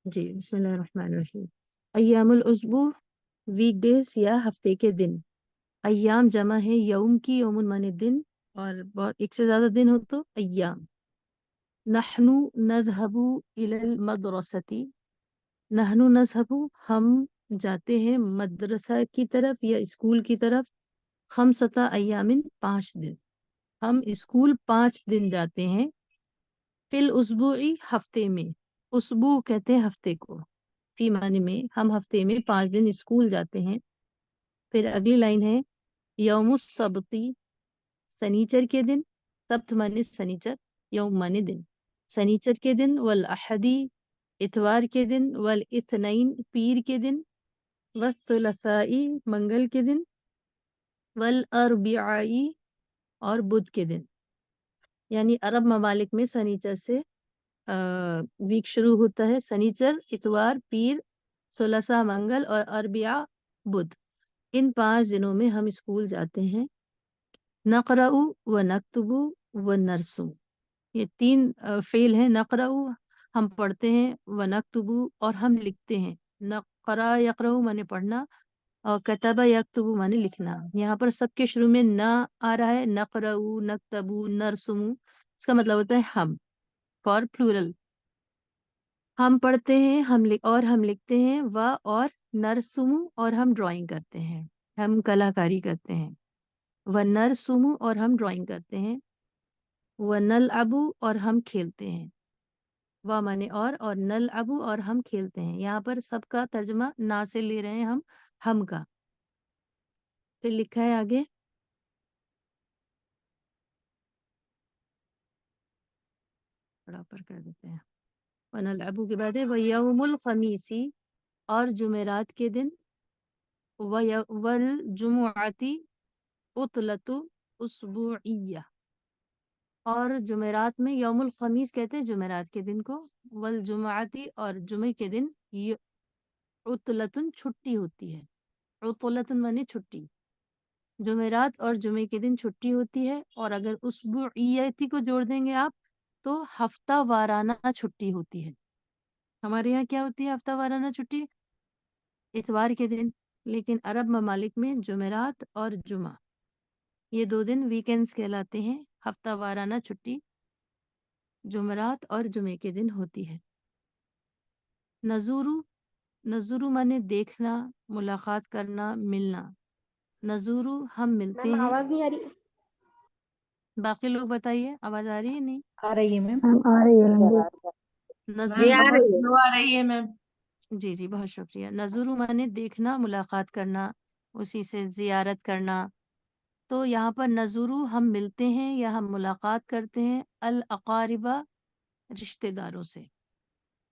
جی بسم اللہ الرحمن الرحیم. ایام الاسبوع ویک ڈیز یا ہفتے کے دن. ایام جمع ہے یوم کی، یومن مانے دن، اور بہت ایک سے زیادہ دن ہو تو ایام. نحنو نذهب الى المدرسة. نحنو نذهب ہم جاتے ہیں، مدرسہ کی طرف یا اسکول کی طرف. خمسطہ ایامن 5 دن. ہم اسکول 5 دن جاتے ہیں. فی الاسبوعی ہفتے میں. اسبوع کہتے ہیں ہفتے کو. فی معنی میں ہم ہفتے میں 5 دن اسکول جاتے ہیں. پھر اگلی لائن ہے یوم السبتی، سنیچر کے دن. سبت معنی سنیچر، یوم معنی دن. سنیچر کے دن. والاحدی، اتوار کے دن. والاثنین، پیر کے دن. والثلاثائی، منگل کے دن. والاربعائی، اور بدھ کے دن. یعنی عرب ممالک میں سنیچر سے ویک شروع ہوتا ہے. سنیچر، اتوار، پیر، ثلاثاء منگل، اور اربعاء بدھ. ان 5 دنوں میں ہم اسکول جاتے ہیں. نقرأ و نکتب و نرسم، یہ 3 فعل ہیں. نقرأ ہم پڑھتے ہیں، و نکتب اور ہم لکھتے ہیں. نقرأ یقرأ مانے پڑھنا، اور کتب یکتب مانے لکھنا. یہاں پر سب کے شروع میں نہ آ رہا ہے. نقرأ، نکتب، نرسم، اس کا مطلب ہوتا ہے ہم، فار پلورل. ہم پڑھتے ہیں، اور ہم لکھتے ہیں. اور نرسم، اور ہم ڈرائنگ کرتے ہیں، ہم کلاکاری کرتے ہیں. نرسم، اور ہم ڈرائنگ کرتے ہیں. نلعب، اور ہم کھیلتے ہیں. مانے اور نلعب، اور ہم کھیلتے ہیں. یہاں پر سب کا ترجمہ نا سے لے رہے ہیں ہم کا. پھر لکھا ہے آگے، بڑا پر کر دیتے ہیں. ونلعب کے بعد ہے ویوم الخمیس، اور جمعرات کے دن. والجمعۃ عطلۃ اسبوعیہ، اور جمعرات میں یوم الخمیس کہتے ہیں جمعرات کے دن کو. والجمعۃ، اور جمعے کے دن عطلۃ چھٹی ہوتی ہے. عطلۃ معنی چھٹی. جمعرات اور جمعے کے دن چھٹی ہوتی ہے. اور اگر اسبوعیتی کو جوڑ دیں گے آپ تو ہفتہ وارانہ چھٹی ہوتی ہے. ہمارے یہاں کیا ہوتی ہے ہفتہ وارانہ چھٹی؟ اتوار کے دن. لیکن عرب ممالک میں جمعرات اور جمعہ، یہ 2 دن ویکینڈز کہلاتے ہیں. ہفتہ وارانہ چھٹی جمعرات اور جمعے کے دن ہوتی ہے. نزورو، نزورو مانے دیکھنا، ملاقات کرنا، ملنا. نزورو ہم ملتے میم ہیں. آواز نہیں آ رہی؟ باقی لوگ بتائیے، آواز آ رہی ہے؟ نہیں آ رہی ہے میم. آ رہی ہے. جی نزورو، آ رہی ہے. آ رہی ہے میم. جی جی بہت شکریہ. نزورو مانے دیکھنا، ملاقات کرنا، اسی سے زیارت کرنا. تو یہاں پر نزورو ہم ملتے ہیں یا ہم ملاقات کرتے ہیں. الاقاربہ، رشتہ داروں سے.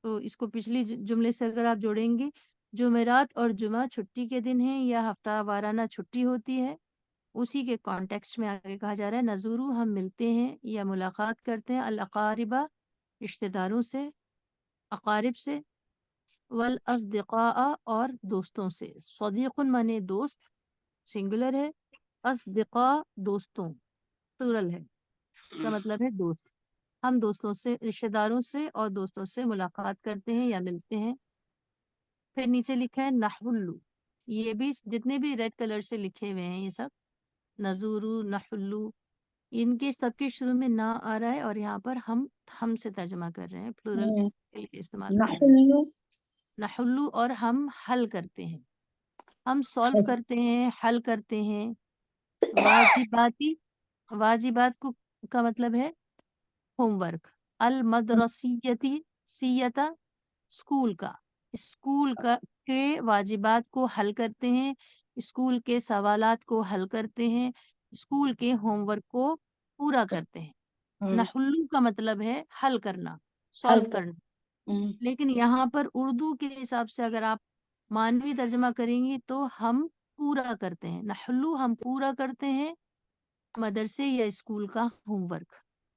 تو اس کو پچھلی جملے سے اگر آپ جوڑیں گے، جمعرات اور جمعہ چھٹی کے دن ہیں یا ہفتہ وارانہ چھٹی ہوتی ہے، اسی کے کانٹیکسٹ میں آگے کہا جا رہا ہے نزورو ہم ملتے ہیں یا ملاقات کرتے ہیں. الاقاربہ، رشتہ داروں سے، اقارب سے. والاصدقاء، اور دوستوں سے. صدیق مانے دوست، سنگولر ہے. اصدقاء دوستوں، پلورل ہے، اس کا مطلب ہے دوست. ہم دوستوں سے، رشتہ داروں سے اور دوستوں سے ملاقات کرتے ہیں یا ملتے ہیں. پھر نیچے لکھا ہے نحلو. یہ بھی جتنے بھی ریڈ کلر سے لکھے ہوئے ہیں یہ سب نزورو، نحلو، ان کے سب کے شروع میں نہ آ رہا ہے. اور یہاں پر ہم سے ترجمہ کر رہے ہیں، پلورل کے لیے استعمال کر رہے ہیں. نحلو، نحلو، اور ہم حل کرتے ہیں، ہم سولو کرتے ہیں، حل کرتے ہیں. واجباتی، واجبات کو کا مطلب ہے ہوم ورک. المدرسیتی، سیتا اسکول کا، اسکول کا کے واجبات کو حل کرتے ہیں، اسکول کے سوالات کو حل کرتے ہیں، اسکول کے ہوم ورک کو پورا کرتے ہیں. نحلو کا مطلب ہے حل کرنا، سولو حلقہ. کرنا. لیکن یہاں پر اردو کے حساب سے اگر آپ مانوی ترجمہ کریں گی تو ہم پورا کرتے ہیں. نحلو ہم پورا کرتے ہیں مدرسے یا اسکول کا ہوم ورک.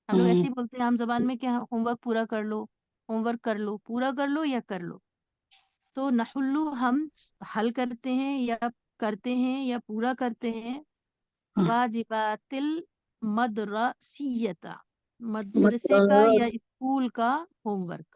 ہم لوگ ایسے ہی بولتے ہیں عام زبان میں کہ ہوم ورک پورا کر لو، ہوم ورک کر لو، پورا کر لو یا کر لو. تو نحلو ہم حل کرتے ہیں یا کرتے ہیں یا پورا کرتے ہیں. واجبات المدرسیتا، مدرسے کا یا اسکول کا ہوم ورک.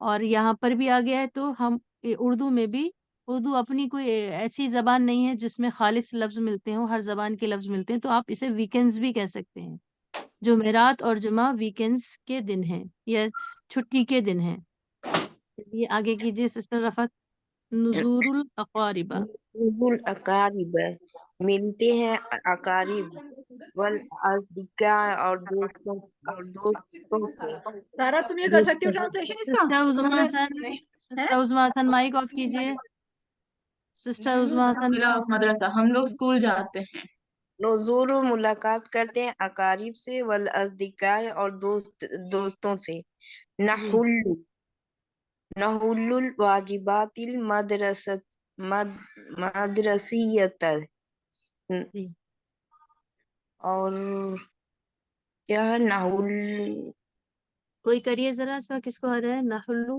اور یہاں پر بھی آ گیا ہے تو ہم اردو میں بھی، اردو اپنی کوئی ایسی زبان نہیں ہے جس میں خالص لفظ ملتے ہوں، ہر زبان کے لفظ ملتے ہیں، تو آپ اسے ویکینڈز بھی کہہ سکتے ہیں. جمعرات اور جمعہ ویکینڈز کے دن ہیں یا چھٹی کے دن ہیں. یہ آگے کیجیے سسٹر رفعت. نزور الاقاربہ. الاقارب ملتے ہیں اقارب والاصدقاء اور دوستوں سے. سارا تم یہ کر سکتی ہو ٹرانسلیشن اس کا؟ Sister Uzma Hasan, sister Uzma Hasan mic off کیجیے. سسٹر عظما حسن. مدرسہ، ہم لوگ اسکول جاتے ہیں. نزور ملاقات کرتے ہیں اقارب سے، والاصدقاء اور دوستوں سے. نحل الواجبات مدرسیت. جی. اور کیا ہے نحل؟ کوئی کریے ذرا اس کا، کس کو آ رہا ہے؟ نحلو.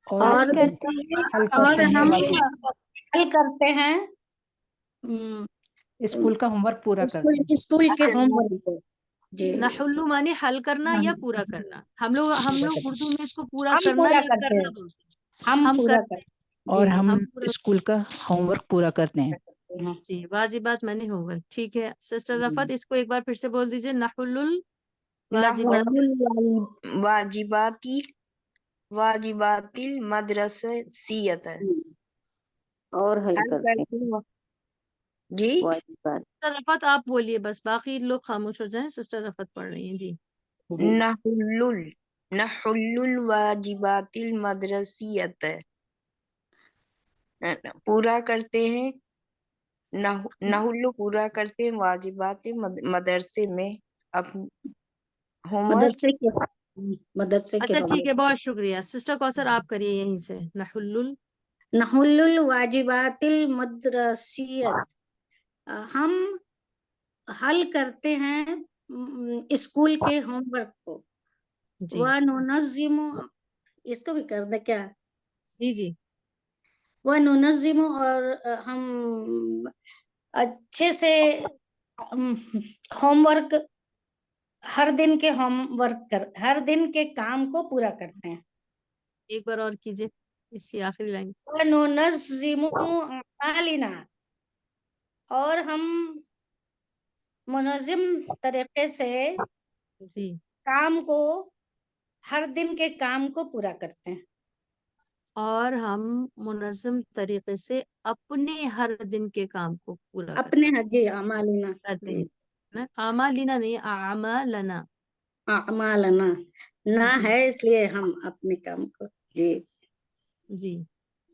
اور کرتے ہیں، اور ہم حل کرتے ہیں اسکول کا ہوم ورک پورا کرتے ہیں. اسکول کے ہوم ورک. جی، نحلو معنی حل کرنا یا پورا کرنا. ہم لوگ اردو میں اس کو پورا ہم کرنا پورا یا کرتے کرنا ہیں، بولتے ہیں. ہم پورا کرتے کرتے ہیں. اور جی، ہم پورا. اسکول کا ہوم ورک پورا کرتے ہیں. ہیں. جی، واجبات میں نے ہوگا. ٹھیک ہے سسٹر رفعت، اس کو ایک بار پھر سے بول دیجیے. نحل الواجبات. واجبات المدرسیت. اور حل حل کرتے کرتے ہیں. جی ہیں واجبات. سسٹر رفعت آپ بولیے بس، باقی لوگ خاموش ہو جائیں. سسٹر رفعت پڑھ رہی ہیں. جی. جی نحل الواجبات المدرسیت. پورا کرتے ہیں. نحل پورا کرتے ہیں واجبات مدرسے میں ہوم ورک. مدرسے کے اچھا ہوم ٹھیک ہے، ورک. بہت شکریہ. سسٹر کوثر آپ کریے یہیں سے. نحل الواجبات المدرسیت. ہم حل کرتے ہیں اسکول کے ہوم ورک کو. جی وَنُنَظِّمُ، اس کو بھی کر دیں کیا؟ جی جی. وَنُنَظِّمُ، اور ہم اچھے سے ہوم ورک، ہر دن کے ہوم ورک ہر دن کے کام کو پورا کرتے ہیں. ایک بار اور کیجیے اس کی آخری لائن. وَنُنَظِّمُ أَعْمَالِنَا، اور ہم منظم طریقے سے جی. کام کو، ہر دن کے کام کو پورا کرتے ہیں. اور ہم منظم طریقے سے اپنے ہر دن کے کام کو پورا اپنے جی اعمالنا، کرتے جی ہیں. اعمالنا نہیں، اعمالنا. اعمالنا نہ جی ہے، اس لیے ہم اپنے کام کو. جی جی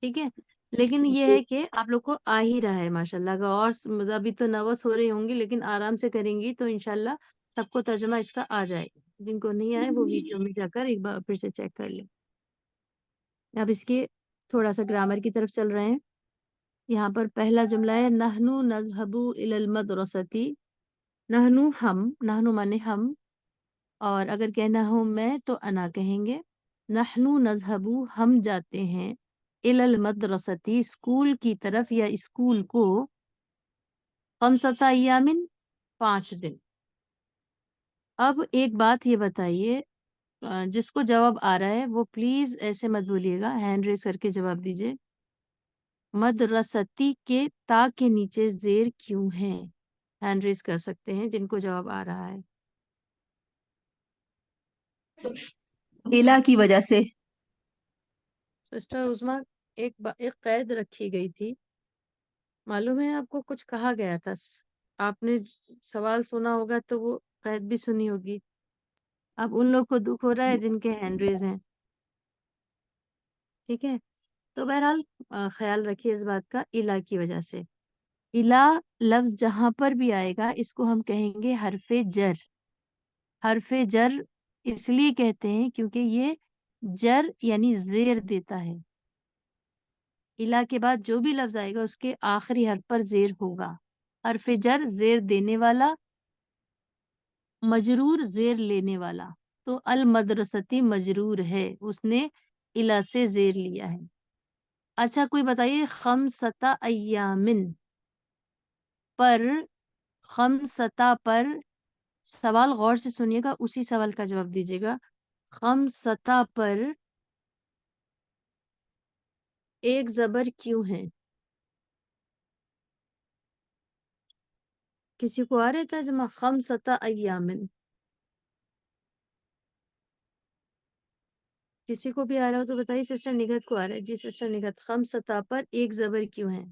ٹھیک ہے. لیکن یہ ہے کہ آپ لوگ کو آ ہی رہا ہے ماشاءاللہ کا، اور ابھی تو نروس ہو رہی ہوں گی، لیکن آرام سے کریں گی تو انشاءاللہ سب کو ترجمہ اس کا آ جائے. جن کو نہیں آئے وہ ویڈیو میں جا کر ایک بار پھر سے چیک کر لیں. اب اس کے تھوڑا سا گرامر کی طرف چل رہے ہیں. یہاں پر پہلا جملہ ہے نحنو نذهب الى المدرسة. نحنو ہم، نحنو مانے ہم، اور اگر کہنا ہوں میں تو انا کہیں گے. نحنو نذهب ہم جاتے ہیں، الى المدرسة اسکول کی طرف یا اسکول کو، 5 ایام 5 دن. اب ایک بات یہ بتائیے، جس کو جواب آ رہا ہے وہ پلیز ایسے مت بولیے گا، ہینڈ ریز کر کے جواب دیجیے. مدرستی کے تا کے نیچے زیر کیوں ہے؟ ہینڈ ریز کر سکتے ہیں جن کو جواب آ رہا ہے. الہ کی وجہ سے. سسٹر عظما، ایک قید رکھی گئی تھی، معلوم ہے آپ کو؟ کچھ کہا گیا تھا، آپ نے سوال سنا ہوگا تو وہ قید بھی سنی ہوگی. اب ان لوگ کو دکھ ہو رہا ہے جن کے ہینڈ ریز ہیں. ٹھیک ہے، تو بہرحال خیال رکھیے اس بات کا. الہ کی وجہ سے، الہ لفظ جہاں پر بھی آئے گا اس کو ہم کہیں گے حرف جر. حرف جر اس لیے کہتے ہیں کیونکہ یہ جر یعنی زیر دیتا ہے. الہ کے بعد جو بھی لفظ آئے گا اس کے آخری حرف پر زیر ہوگا. حرف جر زیر دینے والا، مجرور زیر لینے والا. تو المدرستی مجرور ہے، اس نے الہ سے زیر لیا ہے. اچھا کوئی بتائیے، خمسطا ایامن پر، خمسطا پر، سوال غور سے سنیے گا، اسی سوال کا جواب دیجیے گا. خمسطا پر ایک زبر کیوں ہے؟ کسی کو آ رہا ہے ترجمہ؟ خمسۃ ایامن، کسی کو بھی آ رہا ہو تو بتائیے. سسٹر نگہت کو آ رہا ہے. جی سسٹر نگہت، خمسۃ پر ایک زبر کیوں ہے؟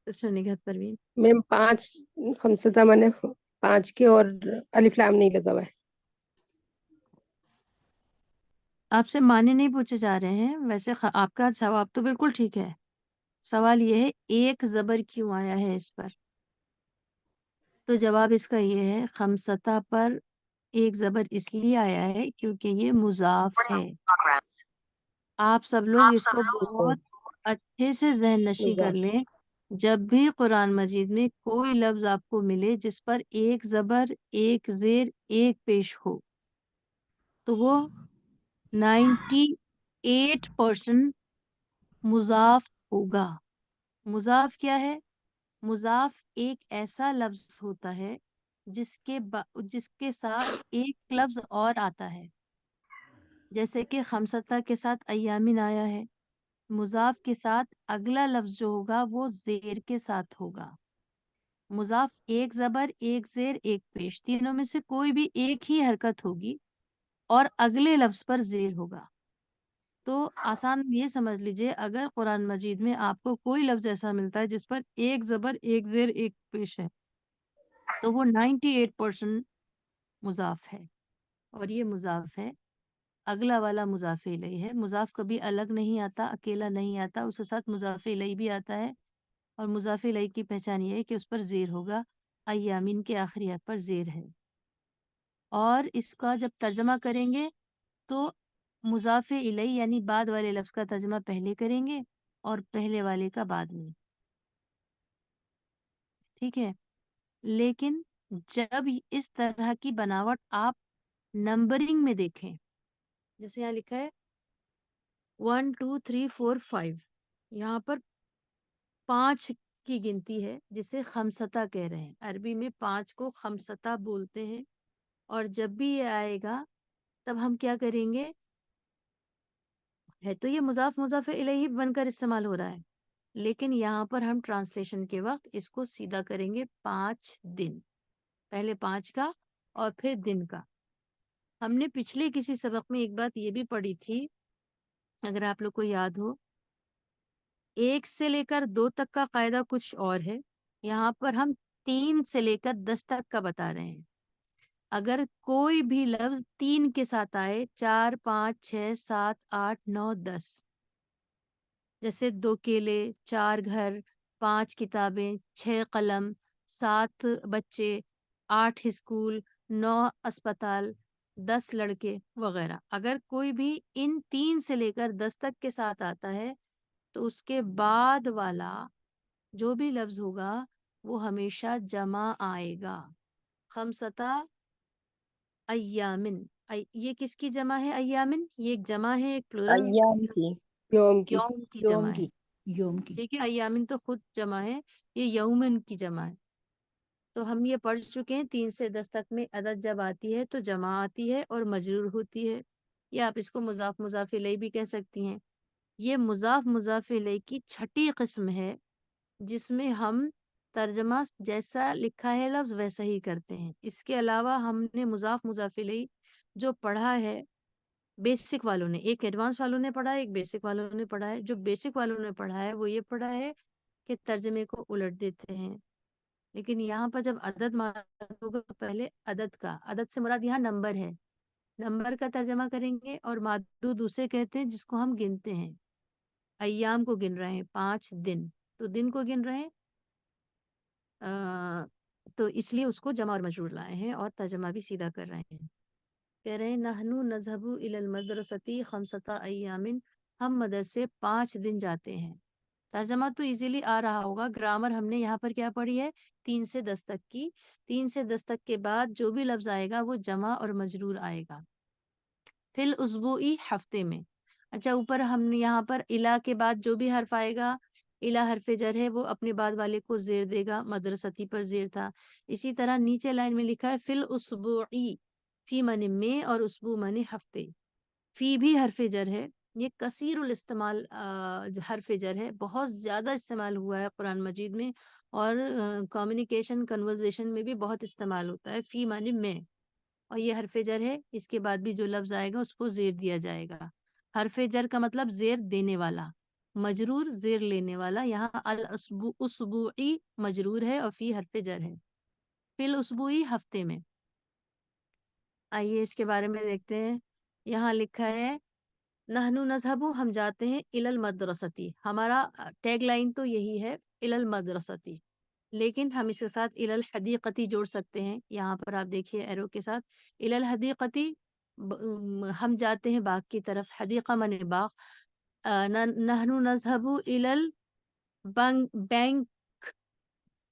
سسٹر نگہت پروین. میم 5 خمسطہ مانے 5 کے اور الف لام نہیں لگا ہوا ہے. آپ سے معنی نہیں پوچھے جا رہے ہیں، ویسے آپ کا جواب تو بالکل ٹھیک ہے. سوال یہ ہے ایک زبر کیوں آیا ہے اس پر. تو جواب اس کا یہ ہے خمسطہ پر ایک زبر اس لیے آیا ہے کیونکہ یہ مضاف ہے. آپ سب لوگ اس کو بہت اچھے سے ذہن نشی کر لیں. جب بھی قرآن مجید میں کوئی لفظ آپ کو ملے جس پر ایک زبر، ایک زیر، ایک پیش ہو، تو وہ 98% مضاف ہوگا. مضاف کیا ہے؟ مضاف ایک ایسا لفظ ہوتا ہے جس کے ساتھ ایک لفظ اور آتا ہے. جیسے کہ خمسطہ کے ساتھ ایامن آیا ہے، مضاف کے ساتھ اگلا لفظ جو ہوگا وہ زیر کے ساتھ ہوگا. مضاف ایک زبر، ایک زیر، ایک پیش، تینوں میں سے کوئی بھی ایک ہی حرکت ہوگی اور اگلے لفظ پر زیر ہوگا. تو آسان یہ سمجھ لیجئے اگر قرآن مجید میں آپ کو کوئی لفظ ایسا ملتا ہے جس پر ایک زبر، ایک زیر، ایک پیش ہے، تو وہ 98% مضاف ہے. اور یہ مضاف ہے، اگلا والا مضاف الیہ ہے. مضاف کبھی الگ نہیں آتا، اکیلا نہیں آتا، اس کے ساتھ مضاف الیہ بھی آتا ہے. اور مضاف الیہ کی پہچان یہ ہے کہ اس پر زیر ہوگا. ایامین کے آخری حرف پر زیر ہے. اور اس کا جب ترجمہ کریں گے تو مضاف الیہ یعنی بعد والے لفظ کا ترجمہ پہلے کریں گے اور پہلے والے کا بعد میں. ٹھیک ہے. لیکن جب اس طرح کی بناوٹ آپ نمبرنگ میں دیکھیں، جیسے یہاں لکھا ہے 1 2 3 4 5، یہاں پر 5 کی گنتی ہے جسے خمسطہ کہہ رہے ہیں. عربی میں 5 کو خمسطہ بولتے ہیں. اور جب بھی یہ آئے گا تب ہم کیا کریں گے؟ ہے تو یہ مضاف الیہ بن کر استعمال ہو رہا ہے، لیکن یہاں پر ہم ٹرانسلیشن کے وقت اس کو سیدھا کریں گے 5 دن. پہلے 5 کا اور پھر دن کا. ہم نے پچھلے کسی سبق میں ایک بات یہ بھی پڑھی تھی، اگر آپ لوگ کو یاد ہو، 1 سے لے کر 2 تک کا قاعدہ کچھ اور ہے، یہاں پر ہم 3 سے لے کر 10 تک کا بتا رہے ہیں. اگر کوئی بھی لفظ 3 کے ساتھ آئے، 4 5 6 7 8 9 10، جیسے 2 کیلے، 4 گھر، 5 کتابیں، 6 قلم، 7 بچے، 8 اسکول، 9 اسپتال، 10 لڑکے وغیرہ، اگر کوئی بھی ان 3 سے لے کر 10 تک کے ساتھ آتا ہے تو اس کے بعد والا جو بھی لفظ ہوگا وہ ہمیشہ جمع آئے گا. خمسطہ ایامن، یہ کس کی جمع ہے؟ ایامن یہ ایک جمع ہے، ایک پلورل ایام کی، یوم کی. یوم کی یوم جمع ہے. کی، یوم کی. ٹھیک ہے، ایامن تو خود جمع ہے، یہ یومن کی جمع ہے. تو ہم یہ پڑھ چکے ہیں 3 سے 10 تک میں عدد جب آتی ہے تو جمع آتی ہے اور مجرور ہوتی ہے، یا آپ اس کو مضاف الیہ بھی کہہ سکتی ہیں. یہ مضاف الیہ کی چھٹی قسم ہے جس میں ہم ترجمہ جیسا لکھا ہے لفظ ویسا ہی کرتے ہیں. اس کے علاوہ ہم نے مضاف الیہ جو پڑھا ہے بیسک والوں نے، ایک ایڈوانس والوں نے پڑھا ہے، ایک بیسک والوں نے پڑھا ہے. جو بیسک والوں نے پڑھا ہے وہ یہ پڑھا ہے کہ ترجمے کو الٹ دیتے ہیں. لیکن یہاں پر جب عدد مراد ہوگا پہلے عدد کا، عدد سے مراد یہاں نمبر ہے، نمبر کا ترجمہ کریں گے. اور معدود اسے کہتے ہیں جس کو ہم گنتے ہیں. ایام کو گن رہے ہیں 5 دن، تو دن کو گن رہے ہیں، تو اس لیے اس کو جمع اور مجرور لائے ہیں اور ترجمہ بھی سیدھا کر رہے ہیں. کہہ رہے ہیں نحنو نذهب الى المدرسة 5 ایام، ہم مدرسے 5 دن جاتے ہیں. ترجمہ تو ایزیلی آ رہا ہوگا. گرامر ہم نے یہاں پر کیا پڑھی ہے؟ 3 سے 10 تک کی. 3 سے 10 تک کے بعد جو بھی لفظ آئے گا وہ جمع اور مجرور آئے گا. فی الاسبوعی ہفتے میں. اچھا، اوپر ہم نے یہاں پر الا کے بعد جو بھی حرف آئے گا، الا حرف جر ہے، وہ اپنے بعد والے کو زیر دے گا. مدرستی پر زیر تھا. اسی طرح نیچے لائن میں لکھا ہے فی الاسبوعی، فی من میں اور اسبوع من ہفتے. فی بھی حرف جر ہے، یہ کثیر الاستعمال حرف جر ہے، بہت زیادہ استعمال ہوا ہے قرآن مجید میں، اور کمیونیکیشن کنورزیشن میں بھی بہت استعمال ہوتا ہے۔ فی معنی میں، اور یہ حرف جر ہے، اس کے بعد بھی جو لفظ آئے گا اس کو زیر دیا جائے گا۔ حرف جر کا مطلب زیر دینے والا، مجرور زیر لینے والا۔ یہاں الاسبوعی مجرور ہے اور فی حرف جر ہے، فی الاسبوعی ہفتے میں۔ آئیے اس کے بارے میں دیکھتے ہیں، یہاں لکھا ہے نحنو نذہبو، ہم جاتے ہیں، الی المدرستی، ہمارا ٹیگ لائن تو یہی ہے الی المدرستی، لیکن ہم اس کے ساتھ الی الحدیقتی جوڑ سکتے ہیں۔ یہاں پر آپ دیکھیے ایرو کے ساتھ، الی الحدیقتی، ہم جاتے ہیں باغ کی طرف، حدیقہ من باغ۔ نحنو نذہبو الی البنک،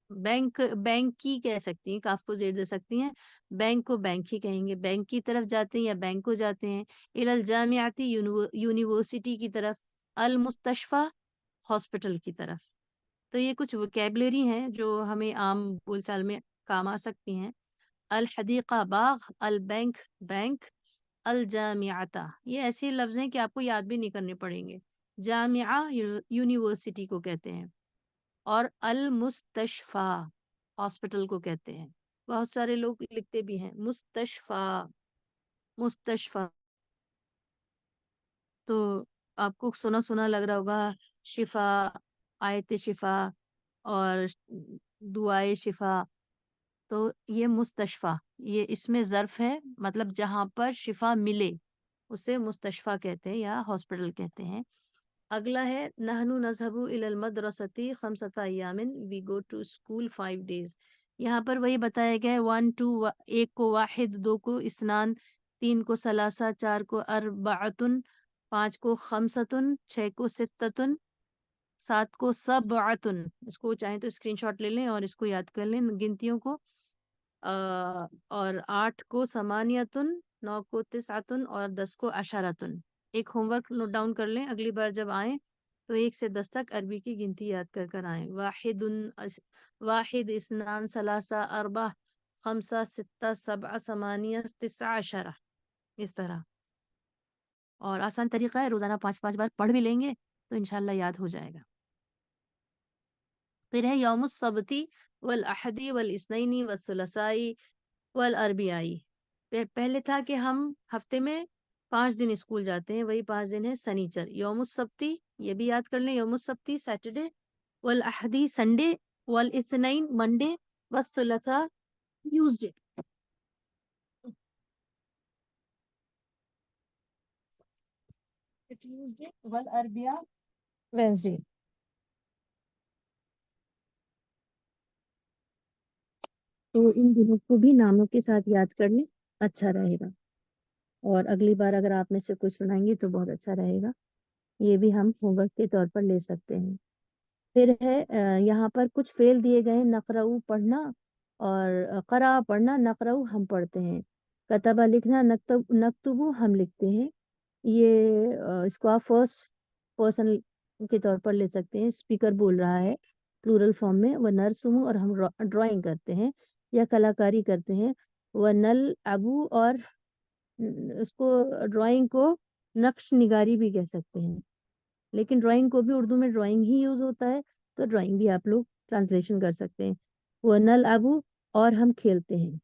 بینک، بینک کی کہہ سکتی ہیں، کاف کو زیر دے سکتی ہیں، بینک کو بینک ہی کہیں گے، بینک کی طرف جاتے ہیں یا بینک کو جاتے ہیں۔ الی الجامعاتی، یونیورسٹی کی طرف۔ المستشفى، ہاسپٹل کی طرف۔ تو یہ کچھ وکیبلری ہیں جو ہمیں عام بول چال میں کام آ سکتی ہیں۔ الحدیقہ باغ، البینک بینک، الجامعہ، یہ ایسے لفظ ہیں کہ آپ کو یاد بھی نہیں کرنے پڑیں گے۔ جامعہ یونیورسٹی کو کہتے ہیں، اور المستشفى ہاسپٹل کو کہتے ہیں۔ بہت سارے لوگ لکھتے بھی ہیں مستشفى، مستشفى، تو آپ کو سنا سنا لگ رہا ہوگا، شفا، آیت شفا اور دعائے شفا، تو یہ مستشفى، یہ اس میں ظرف ہے، مطلب جہاں پر شفا ملے اسے مستشفى کہتے ہیں یا ہاسپٹل کہتے ہیں۔ اگلا ہے نحنو نذهب الى المدرسة 5 ایام، وی گو ٹو اسکول 5 days۔ یہاں پر وہی بتایا گیا ہے، 1 2، ایک کو واحد، 2 کو اسنان، 3 کو ثلاثہ، 4 کو اربعۃ، 5 کو خمسۃ، 6 کو ستۃ، 7 کو سبعۃ۔ اس کو چاہیں تو اسکرین شاٹ لے لیں اور اس کو یاد کر لیں گنتیوں کو۔ اور 8 کو ثمانیۃ، 9 کو تسعۃ، اور 10 کو عشرۃ۔ ایک ہوم ورک نوٹ ڈاؤن کر لیں، اگلی بار جب آئیں تو 1 سے 10 تک عربی کی گنتی یاد کر کر آئیں۔ واحد، اثنان، ثلاثہ، اربع، خمسہ، ستہ، سبع، ثمانیہ، تسع، عشرہ، اس طرح۔ اور آسان طریقہ ہے، روزانہ 5 بار پڑھ بھی لیں گے تو انشاءاللہ یاد ہو جائے گا۔ پھر ہے یوم السبتی والاحدی والاثنین والثلاثائی والاربعائی۔ پہلے تھا کہ ہم ہفتے میں 5 دن اسکول جاتے ہیں، وہی 5 دن ہے سنیچر۔ یوم السبتی، یہ بھی یاد کر لیں، یوم السبتی سیٹرڈے، والاحدی سنڈے، والاثنین منڈے، والثلاثاء ٹیوزڈے۔ ٹیوزڈے والاربعاء وینسڈے۔ تو ان دنوں کو بھی ناموں کے ساتھ یاد کر لیں، اچھا رہے گا، اور اگلی بار اگر آپ میں سے کوئی سنائیں گے تو بہت اچھا رہے گا۔ یہ بھی ہم ہوم ورک کے طور پر لے سکتے ہیں۔ پھر ہے یہاں پر کچھ فعل دیے گئے ہیں، نقرؤ پڑھنا، اور قرأ پڑھنا، نقرؤ ہم پڑھتے ہیں، کتبہ لکھنا، نکتبو ہم لکھتے ہیں۔ یہ اس کو آپ فرسٹ پرسن کے طور پر لے سکتے ہیں، اسپیکر بول رہا ہے پلورل فارم میں۔ وہ نرسمو، اور ہم ڈرائنگ کرتے ہیں یا کلاکاری کرتے ہیں۔ وہ نل ابو، اور اس کو ڈرائنگ کو نقش نگاری بھی کہہ سکتے ہیں، لیکن ڈرائنگ کو بھی اردو میں ڈرائنگ ہی یوز ہوتا ہے، تو ڈرائنگ بھی آپ لوگ ٹرانسلیشن کر سکتے ہیں۔ وہ نل ابو، اور ہم کھیلتے ہیں۔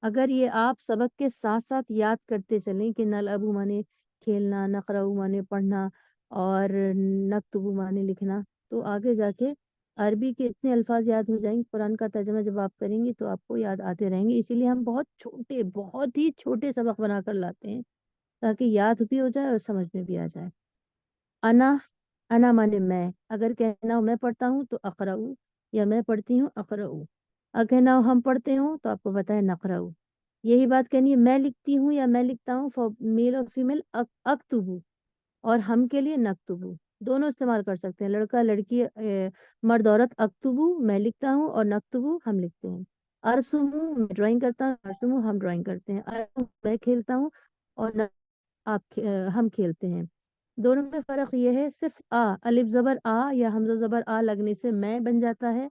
اگر یہ آپ سبق کے ساتھ ساتھ یاد کرتے چلیں کہ نل ابو مانے کھیلنا، نقرؤ مانے پڑھنا، اور نکتبو مانے لکھنا، تو آگے جا کے عربی کے اتنے الفاظ یاد ہو جائیں گے، قرآن کا ترجمہ جب آپ کریں گے تو آپ کو یاد آتے رہیں گے۔ اسی لیے ہم بہت ہی چھوٹے سبق بنا کر لاتے ہیں تاکہ یاد بھی ہو جائے اور سمجھ میں بھی آ جائے۔ انا مانے میں، اگر کہنا ہو میں پڑھتا ہوں تو اقرؤ، یا میں پڑھتی ہوں اقرؤ۔ اگر کہنا ہو ہم پڑھتے ہوں تو آپ کو پتہ ہے نقرؤ۔ یہی بات کہنی ہے میں لکھتی ہوں یا میں لکھتا ہوں، فار میل اور فیمیل اکتبو، اور ہم کے لیے نکتبو، دونوں استعمال کر سکتے ہیں، لڑکا لڑکی، مرد عورت۔ اکتبو میں لکھتا ہوں، اور نکتبو ہم لکھتے ہیں۔ ارسمو میں ڈرائنگ کرتا ہوں، ارسمو ہم ڈرائنگ کرتے ہیں۔ ارسمو میں کھیلتا ہوں، اور ہم کھیلتے ہیں۔ دونوں میں فرق یہ ہے صرف الف زبر آ یا حمزہ زبر آ لگنے سے میں بن جاتا ہے،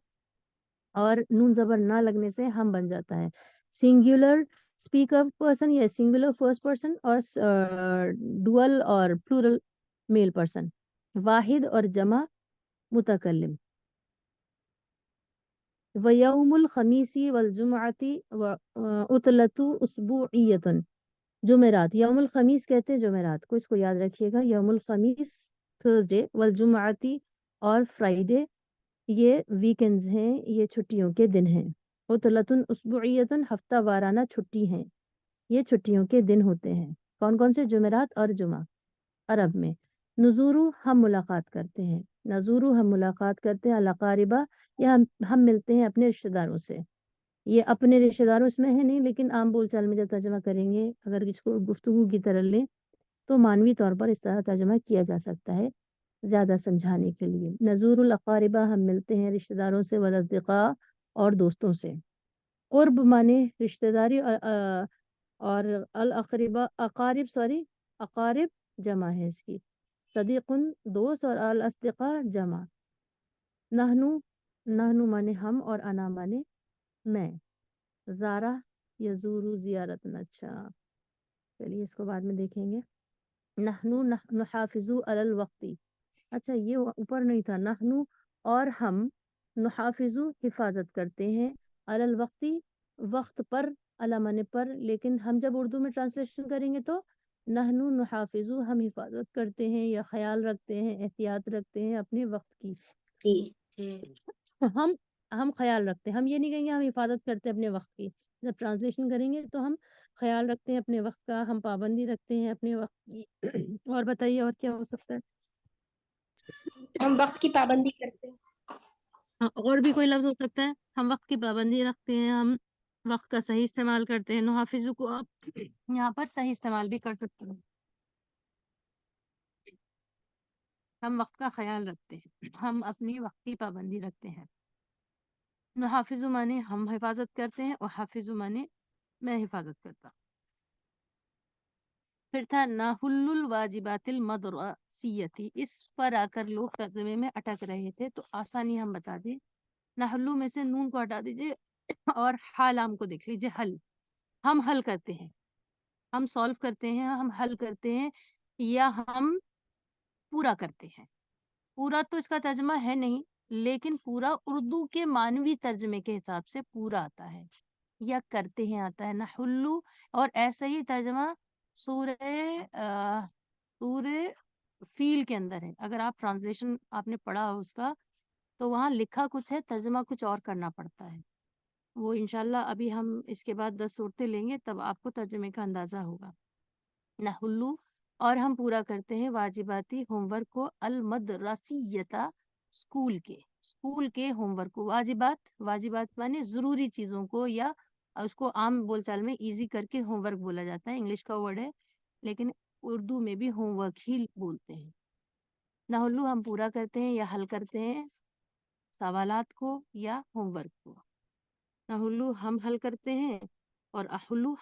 اور نون زبر نہ لگنے سے ہم بن جاتا ہے۔ سنگولر speak of person یا singular first person اور dual اور plural male person. واحد اور جمع متکلم. ويوم الخميس والجمعة عطلة أسبوعية. جمعرات، یوم الخمیس کہتے ہیں جمعرات کو، اس کو یاد رکھیے گا. یوم الخمیس تھرسڈے، والجمعاتی اور فرائیڈے یہ ویکنڈز ہیں، یہ چھٹیوں کے دن ہیں. عطلۃ اسبوعیۃ ہفتہ وارانہ چھٹی ہیں، یہ چھٹیوں کے دن ہوتے ہیں. کون کون سے؟ جمعرات اور جمعہ. عرب میں نزورو ہم ملاقات کرتے ہیں، نزورو ہم ملاقات کرتے ہیں، الاقاربہ یا ہم ملتے ہیں اپنے رشتہ داروں سے. یہ اپنے رشتہ داروں اس میں ہے نہیں، لیکن عام بول چال میں جب ترجمہ کریں گے اگر اس کو گفتگو کی طرح لیں تو معنوی طور پر اس طرح ترجمہ کیا جا سکتا ہے زیادہ سمجھانے کے لیے. نزور الاقاربہ ہم ملتے ہیں رشتہ داروں سے، والاصدقاء اور دوستوں سے. قرب مانے رشتہ داری اور الاقربہ اقارب اقارب جمع ہے اس کی. صدیق دوست اور الاصدقاء جمع. نحنو مانے ہم اور انا مانے میں. زارہ یزورو زیارتن. اچھا چلیے اس کو بعد میں دیکھیں گے. نحنو نحافظو علی الوقتی. اچھا یہ اوپر نہیں تھا. نحنو اور ہم نحافظو حفاظت کرتے ہیں، علی الوقتی وقت پر، علامہ پر. لیکن ہم جب اردو میں ٹرانسلیشن کریں گے تو نحنو نحافظو ہم حفاظت کرتے ہیں یا خیال رکھتے ہیں، احتیاط رکھتے ہیں اپنے وقت کی. ہم خیال رکھتے ہیں، ہم یہ نہیں کہیں گے ہم حفاظت کرتے ہیں اپنے وقت کی. جب ٹرانسلیشن کریں گے تو ہم خیال رکھتے ہیں اپنے وقت کا، ہم پابندی رکھتے ہیں اپنے وقت کی. اور بتائیے اور کیا ہو سکتا ہے؟ ہم وقت کی پابندی کرتے ہیں. اور بھی کوئی لفظ ہو سکتا ہے؟ ہم وقت کی پابندی رکھتے ہیں، ہم وقت کا صحیح استعمال کرتے ہیں. نحافظ کو آپ یہاں پر صحیح استعمال بھی کر سکتے ہیں. ہم وقت کا خیال رکھتے ہیں، ہم اپنی وقت کی پابندی رکھتے ہیں. نحافظ مانے ہم حفاظت کرتے ہیں، اور حافظ مانے میں حفاظت کرتا. پھر تھا نحل الواجبات المدرسیتی. اس پر آ کر لوگ ترجمے میں اٹک رہے تھے تو آسانی ہم بتا دیں. نحلو میں سے نون کو ہٹا دیجئے اور حالام کو دیکھ لیجئے. حل، ہم حل کرتے ہیں، ہم سولو کرتے ہیں، ہم حل کرتے ہیں یا ہم پورا کرتے ہیں. پورا تو اس کا ترجمہ ہے نہیں، لیکن پورا اردو کے معنوی ترجمے کے حساب سے پورا آتا ہے یا کرتے ہیں آتا ہے نحلو. اور ایسا ہی ترجمہ سورہ فیل کے اندر ہے. اگر آپ ٹرانسلیشن آپ نے پڑھا ہو اس کا تو وہاں لکھا کچھ ہے، ترجمہ کچھ اور کرنا پڑتا ہے. وہ انشاءاللہ ابھی ہم اس کے بعد 10 صورتیں لیں گے تب آپ کو ترجمے کا اندازہ ہوگا. نحلو اور ہم پورا کرتے ہیں واجباتی ہوم ورک کو، المدرسیتا اسکول کے ہوم ورک کو. واجبات مانے ضروری چیزوں کو، یا اس کو عام بول چال میں ایزی کر کے ہوم ورک بولا جاتا ہے. انگلش کا ورڈ ہے لیکن اردو میں بھی ہوم ورک ہی بولتے ہیں. نحلو ہم پورا کرتے ہیں یا حل کرتے ہیں سوالات کو یا ہوم ورک کو. نحلو ہم حل کرتے ہیں، اور احلو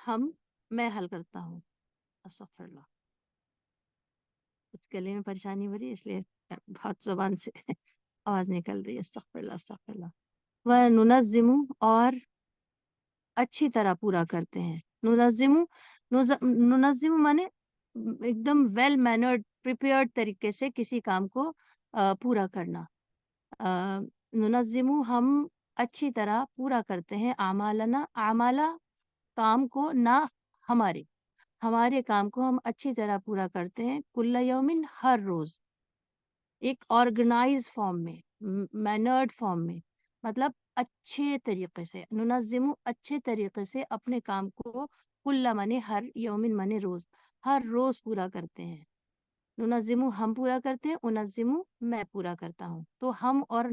میں حل کرتا ہوں. استغفر اللہ، کچھ گلے میں پریشانی ہو رہی ہے اس لیے بہت زبان سے آواز نکل رہی ہے. استغفر اللہ استغفر اللہ. وننظم اور اچھی طرح پورا کرتے ہیں. ننظم مانے ایک دم ویل مینرڈ پریپیئرڈ طریقے سے کسی کام کو پورا کرنا. ننظم ہم اچھی طرح پورا کرتے ہیں. اعمالہ کام کو، نہ ہمارے کام کو ہم اچھی طرح پورا کرتے ہیں. کل یومن ہر روز، ایک آرگنائز فارم میں، مینرڈ فارم میں، مطلب اچھے طریقے سے. ننظم اچھے طریقے سے اپنے کام کو، کل مانے ہر، یومن مانے روز، ہر روز پورا کرتے ہیں. ننظم ہم پورا کرتے ہیں، انظم میں پورا کرتا ہوں. تو ہم اور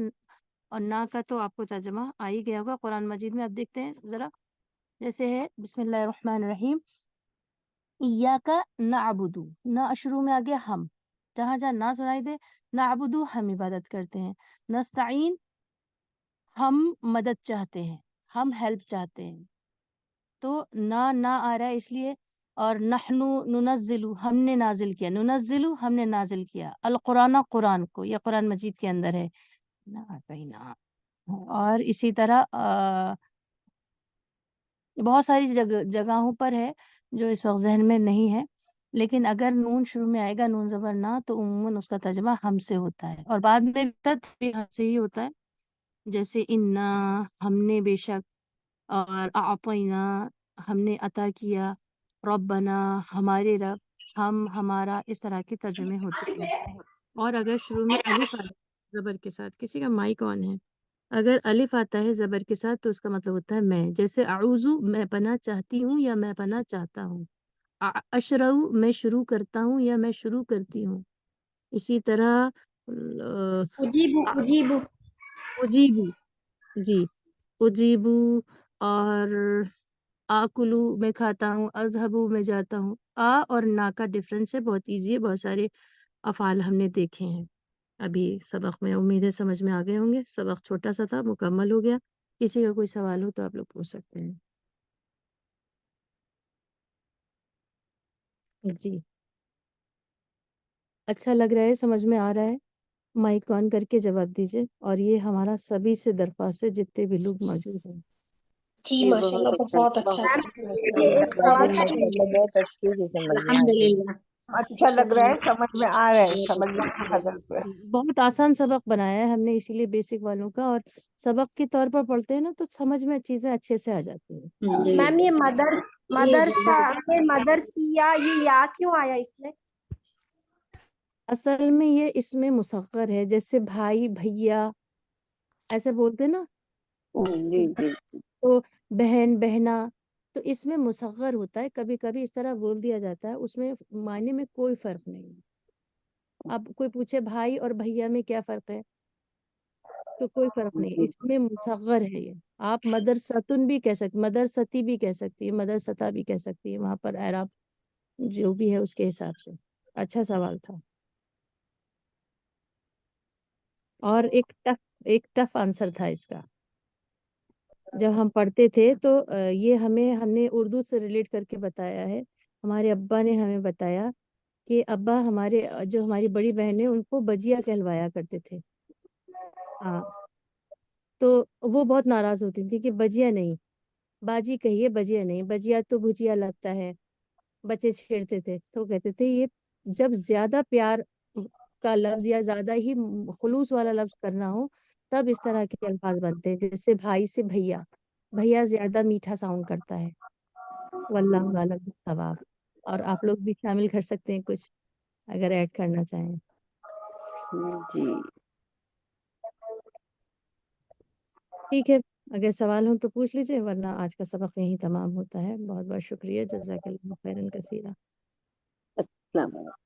نہ کا تو آپ کو ترجمہ آ ہی گیا ہوگا. قرآن مجید میں آپ دیکھتے ہیں ذرا، جیسے ہے بسم اللہ الرحمن الرحیم، ایاک نعبد، نہ شروع میں آ گیا ہم، جہاں جہاں نہ سنائی دے نعبد ہم عبادت کرتے ہیں. نستعین ہم مدد چاہتے ہیں، ہم ہیلپ چاہتے ہیں. تو نہ آ رہا ہے اس لیے. اور نحنو ننزل ہم نے نازل کیا، ننزل ہم نے نازل کیا، القرآن قرآن کو، یہ قرآن مجید کے اندر ہے. نہ کہیں نہ. اور اسی طرح بہت ساری جگہوں پر ہے جو اس وقت ذہن میں نہیں ہے، لیکن اگر نون شروع میں آئے گا، نون زبر نہ، تو عموماً اس کا ترجمہ ہم سے ہوتا ہے، اور بعد میں بھی ہم سے ہی ہوتا ہے، جیسے انا، ہم نے بے شک، اور اعطینا، ہم نے عطا کیا، ربنا، ہمارے رب، ہم، ہمارا، اس طرح کے ترجمے ہوتے ہیں۔ اور اگر شروع میں الف آتا ہے زبر کے ساتھ، کسی کا مائک آن ہے، اگر الف آتا ہے زبر کے ساتھ تو اس کا مطلب ہوتا ہے میں، جیسے اعوذ، میں پناہ چاہتی ہوں یا میں پناہ چاہتا ہوں، اشرع، میں شروع کرتا ہوں یا میں شروع کرتی ہوں، اسی طرح اجیبو اجیبو، جی، اجیبو، اور آکلو، میں کھاتا ہوں، اذہبو، میں جاتا ہوں۔ اور نا کا ڈفرنس ہے، بہت ایزی ہے، بہت سارے افعال ہم نے دیکھے ہیں ابھی سبق میں، امید ہے سمجھ میں آ گئے ہوں گے، سبق چھوٹا سا تھا، مکمل ہو گیا، کسی کا کوئی سوال ہو تو آپ لوگ پوچھ سکتے ہیں۔ جی، اچھا لگ رہا ہے، سمجھ میں آ رہا ہے؟ مائک آن کر کے جواب دیجیے، اور یہ ہمارا سبھی سے درخواست ہے جتنے بھی لوگ موجود ہیں۔ جی جی ماشاء اللہ بہت بہت اچھا اچھا بہت تھا۔ اچھا یہ ایک سوال ماشاءاللہ بہت اچھے سے سمجھ میں آ رہی ہے۔ اچھا لگ رہا ہے، سمجھ میں آ رہا ہے، سمجھ میں آ رہا ہے۔ بہت آسان سبق بنایا ہے ہم نے، اسی لیے بیسک والوں کا، اور سبق کے طور پر پڑھتے ہیں نا تو سمجھ میں چیزیں اچھے سے آ جاتی ہیں۔ جی میم یہ مدرسہ میں مدرسیہ، یہ یا کیوں آیا اس میں؟ اصل میں یہ اس میں مصغر ہے، جیسے بھائی، بھیا، ایسے بولتے نا، جی جی تو بہن، بہنا، تو اس میں مصغر ہوتا ہے، کبھی کبھی اس طرح بول دیا جاتا ہے، اس میں معنی میں کوئی فرق نہیں ہے۔ اب کوئی پوچھے بھائی اور بھیا میں کیا فرق ہے، تو کوئی فرق نہیں، جی اس میں مصغر ہے یہ۔ آپ مدرستن بھی کہہ سکتے، مدرستی بھی کہہ سکتی ہے، مدرستا بھی کہہ سکتی ہے، وہاں پر اعراب جو بھی ہے اس کے حساب سے۔ اچھا سوال تھا، اور ایک ٹف آنسر تھا اس کا۔ جب ہم پڑھتے تھے تو یہ ہم نے اردو سے ریلیٹ کر کے بتایا ہے، ہمارے ابا نے ہمیں بتایا کہ ابا ہمارے، جو ہماری بڑی بہن ہے، ان کو بجیا کہلوایا کرتے تھے، ہاں، تو وہ بہت ناراض ہوتی تھی کہ بجیا نہیں، باجی کہیے، بجیا نہیں، بجیا تو بھجیا لگتا ہے، بچے چھیڑتے تھے، تو کہتے تھے یہ جب زیادہ پیار کا لفظ یا زیادہ ہی خلوص والا لفظ کرنا ہو تب اس طرح کے الفاظ بنتے ہیں، جیسے بھائی سے بھیا، بھیا زیادہ میٹھا ساؤنڈ کرتا ہے، واللہ اعلم بالصواب۔ اور آپ لوگ بھی شامل کر سکتے ہیں کچھ اگر ایڈ کرنا چاہیں۔ جی ٹھیک ہے، اگر سوال ہوں تو پوچھ لیجیے، ورنہ آج کا سبق یہیں تمام ہوتا ہے۔ بہت بہت شکریہ، جزاک اللہ خیرا کثیرا۔ السلام علیکم۔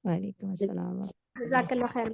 وعلیکم السلام۔ جزاک اللہ خیر۔